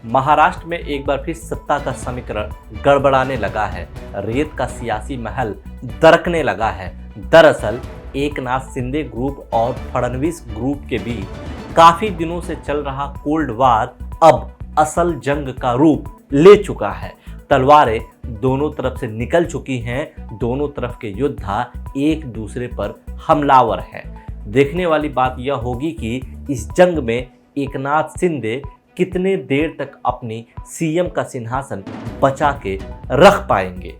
महाराष्ट्र में एक बार फिर सत्ता का समीकरण गड़बड़ाने लगा है। रेत का सियासी महल दरकने लगा है। दरअसल एकनाथ शिंदे ग्रुप और फडणवीस ग्रुप के बीच काफी दिनों से चल रहा कोल्ड वार अब असल जंग का रूप ले चुका है। तलवारें दोनों तरफ से निकल चुकी हैं। दोनों तरफ के योद्धा एक दूसरे पर हमलावर हैं। देखने वाली बात यह होगी कि इस जंग में एकनाथ शिंदे कितने देर तक अपनी सीएम का सिंहासन बचा के रख पाएंगे।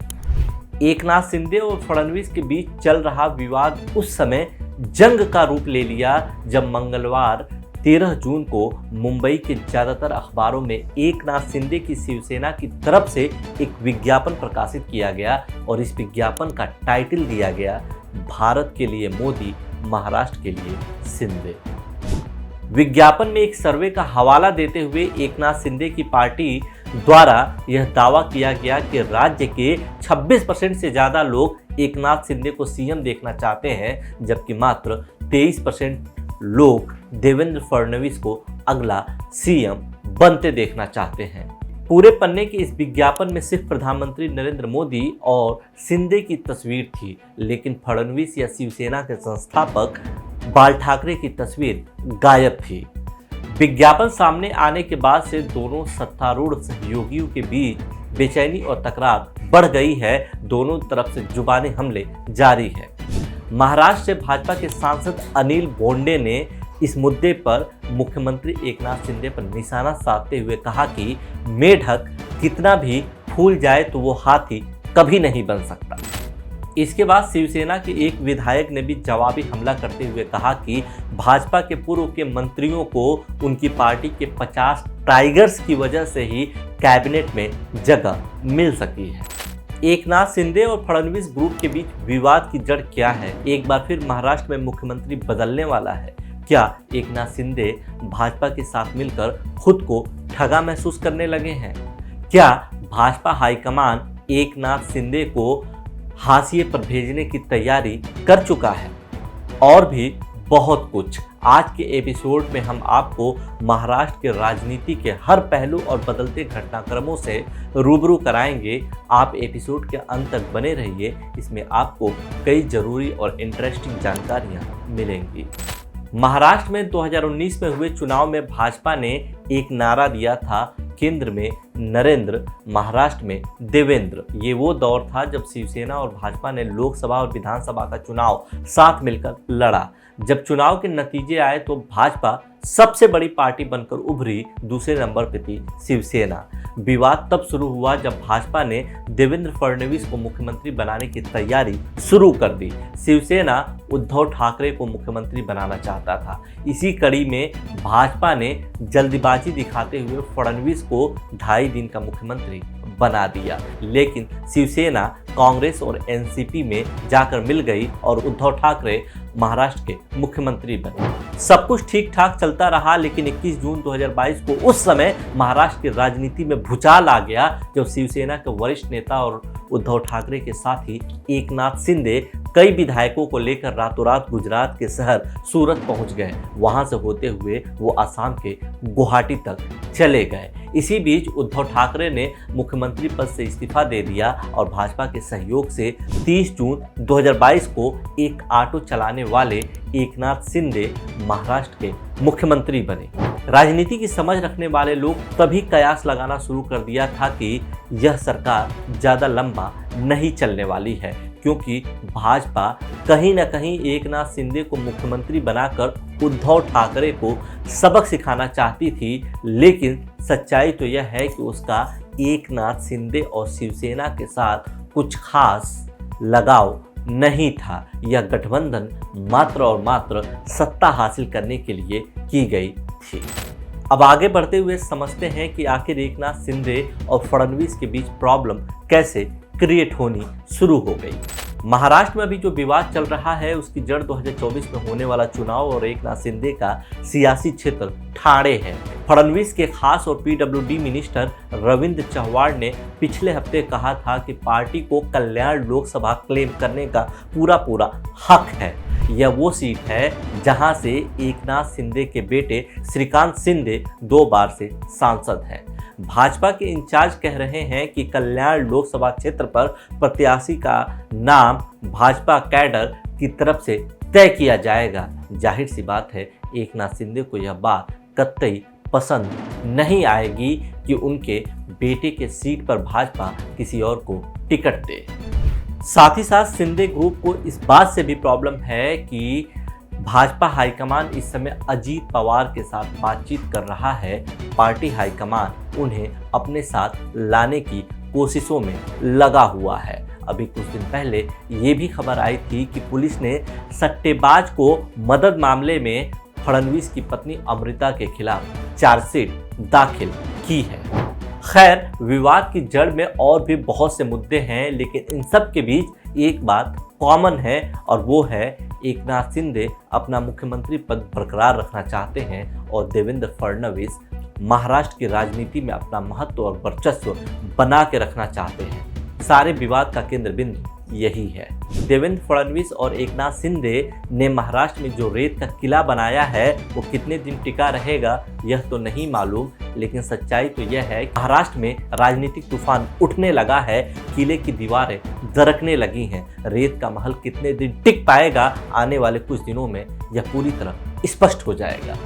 एकनाथ शिंदे और फडणवीस के बीच चल रहा विवाद उस समय जंग का रूप ले लिया जब मंगलवार 13 जून को मुंबई के ज्यादातर अखबारों में एकनाथ शिंदे की शिवसेना की तरफ से एक विज्ञापन प्रकाशित किया गया और इस विज्ञापन का टाइटल दिया गया भारत के लिए मोदी, महाराष्ट्र के लिए शिंदे। विज्ञापन में एक सर्वे का हवाला देते हुए एकनाथ शिंदे की पार्टी द्वारा यह दावा किया गया कि राज्य के 26% से ज्यादा लोग एकनाथ शिंदे को सीएम देखना चाहते हैं, जबकि मात्र 23% लोग देवेंद्र फडणवीस को अगला सीएम बनते देखना चाहते हैं। पूरे पन्ने के इस विज्ञापन में सिर्फ प्रधानमंत्री नरेंद्र मोदी और शिंदे की तस्वीर थी, लेकिन फडणवीस या शिवसेना के संस्थापक बाल ठाकरे की तस्वीर गायब थी। विज्ञापन सामने आने के बाद से दोनों सत्तारूढ़ सहयोगियों के बीच बेचैनी और तकरार बढ़ गई है। दोनों तरफ से जुबानी हमले जारी है। महाराष्ट्र से भाजपा के सांसद अनिल बोंडे ने इस मुद्दे पर मुख्यमंत्री एकनाथ शिंदे पर निशाना साधते हुए कहा कि मेढक कितना भी फूल जाए तो वो हाथी कभी नहीं बन सकता। इसके बाद शिवसेना के एक विधायक ने भी जवाबी हमला करते हुए कहा कि भाजपा के पूर्व के मंत्रियों को उनकी पार्टी के 50 टाइगर्स की वजह से ही कैबिनेट में जगह मिल सकी है। एकनाथ शिंदे और फडणवीस ग्रुप के बीच विवाद की जड़ क्या है? एक बार फिर महाराष्ट्र में मुख्यमंत्री बदलने वाला है। क्या एकनाथ शिंदे भाजपा के साथ मिलकर खुद को ठगा महसूस करने लगे हैं? क्या भाजपा हाईकमान एकनाथ शिंदे को हाशिए पर भेजने की तैयारी कर चुका है? और भी बहुत कुछ आज के एपिसोड में हम आपको महाराष्ट्र के राजनीति के हर पहलू और बदलते घटनाक्रमों से रूबरू कराएंगे। आप एपिसोड के अंत तक बने रहिए, इसमें आपको कई जरूरी और इंटरेस्टिंग जानकारियां मिलेंगी। महाराष्ट्र में 2019 में हुए चुनाव में भाजपा ने एक नारा दिया था, केंद्र में नरेंद्र, महाराष्ट्र में देवेंद्र। ये वो दौर था जब शिवसेना और भाजपा ने लोकसभा और विधानसभा का चुनाव साथ मिलकर लड़ा। जब चुनाव के नतीजे आए तो भाजपा सबसे बड़ी पार्टी बनकर उभरी, दूसरे नंबर पर थी शिवसेना। विवाद तब शुरू हुआ जब भाजपा ने देवेंद्र फडणवीस को मुख्यमंत्री बनाने की तैयारी शुरू कर दी। शिवसेना उद्धव ठाकरे को मुख्यमंत्री बनाना चाहता था। इसी कड़ी में भाजपा ने जल्दबाजी दिखाते हुए फडणवीस को 2.5 दिन का मुख्यमंत्री बना दिया, लेकिन शिवसेना कांग्रेस और एनसीपी में जाकर मिल गई और उद्धव ठाकरे महाराष्ट्र के मुख्यमंत्री बने। सब कुछ ठीक ठाक चलता रहा, लेकिन 21 जून 2022 को उस समय महाराष्ट्र की राजनीति में भूचाल आ गया जब शिवसेना के वरिष्ठ नेता और उद्धव ठाकरे के साथी एकनाथ शिंदे कई विधायकों को लेकर रातों रात गुजरात के शहर सूरत पहुंच गए। वहां से होते हुए वो असम के गुवाहाटी तक चले गए। इसी बीच उद्धव ठाकरे ने मुख्यमंत्री पद से इस्तीफा दे दिया और भाजपा के सहयोग से 30 जून 2022 को एक ऑटो चलाने वाले एकनाथ शिंदे महाराष्ट्र के मुख्यमंत्री बने। राजनीति की समझ रखने वाले लोग तभी कयास लगाना शुरू कर दिया था कि यह सरकार ज़्यादा लंबा नहीं चलने वाली है, क्योंकि भाजपा कहीं न कहीं एकनाथ शिंदे को मुख्यमंत्री बनाकर उद्धव ठाकरे को सबक सिखाना चाहती थी। लेकिन सच्चाई तो यह है कि उसका एकनाथ शिंदे और शिवसेना के साथ कुछ खास लगाव नहीं था। यह गठबंधन मात्र और मात्र सत्ता हासिल करने के लिए की गई थी। अब आगे बढ़ते हुए समझते हैं कि आखिर एकनाथ शिंदे और फडणवीस के बीच प्रॉब्लम कैसे क्रिएट होनी शुरू हो गई। महाराष्ट्र में अभी जो विवाद चल रहा है उसकी जड़ 2024 में होने वाला चुनाव और एकनाथ शिंदे का सियासी क्षेत्र ठाणे है। फडणवीस के खास और पीडब्ल्यूडी मिनिस्टर रविंद्र चव्हाण ने पिछले हफ्ते कहा था कि पार्टी को कल्याण लोकसभा क्लेम करने का पूरा हक है। यह वो सीट है जहां से एकनाथ शिंदे के बेटे श्रीकांत शिंदे 2 बार से सांसद हैं। भाजपा के इंचार्ज कह रहे हैं कि कल्याण लोकसभा क्षेत्र पर प्रत्याशी का नाम भाजपा कैडर की तरफ से तय किया जाएगा। जाहिर सी बात है, एकनाथ शिंदे को यह बात कतई पसंद नहीं आएगी कि उनके बेटे के सीट पर भाजपा किसी और को टिकट दे। साथ ही साथ शिंदे ग्रुप को इस बात से भी प्रॉब्लम है कि भाजपा हाईकमान इस समय अजीत पवार के साथ बातचीत कर रहा है। पार्टी हाईकमान उन्हें अपने साथ लाने की कोशिशों में लगा हुआ है। अभी कुछ दिन पहले ये भी खबर आई थी कि पुलिस ने सट्टेबाज को मदद मामले में फडणवीस की पत्नी अमृता के खिलाफ चार्जशीट दाखिल की है। खैर, विवाद की जड़ में और भी बहुत से मुद्दे हैं, लेकिन इन सब के बीच एक बात कॉमन है और वो है एकनाथ शिंदे अपना मुख्यमंत्री पद बरकरार रखना चाहते हैं और देवेंद्र फडणवीस महाराष्ट्र की राजनीति में अपना महत्व और वर्चस्व बना के रखना चाहते हैं। सारे विवाद का केंद्र बिंदु यही है। देवेंद्र फडणवीस और एकनाथ शिंदे ने महाराष्ट्र में जो रेत का किला बनाया है वो कितने दिन टिका रहेगा यह तो नहीं मालूम, लेकिन सच्चाई तो यह है कि महाराष्ट्र में राजनीतिक तूफान उठने लगा है, किले की दीवारें दरकने लगी हैं। रेत का महल कितने दिन टिक पाएगा, आने वाले कुछ दिनों में यह पूरी तरह स्पष्ट हो जाएगा।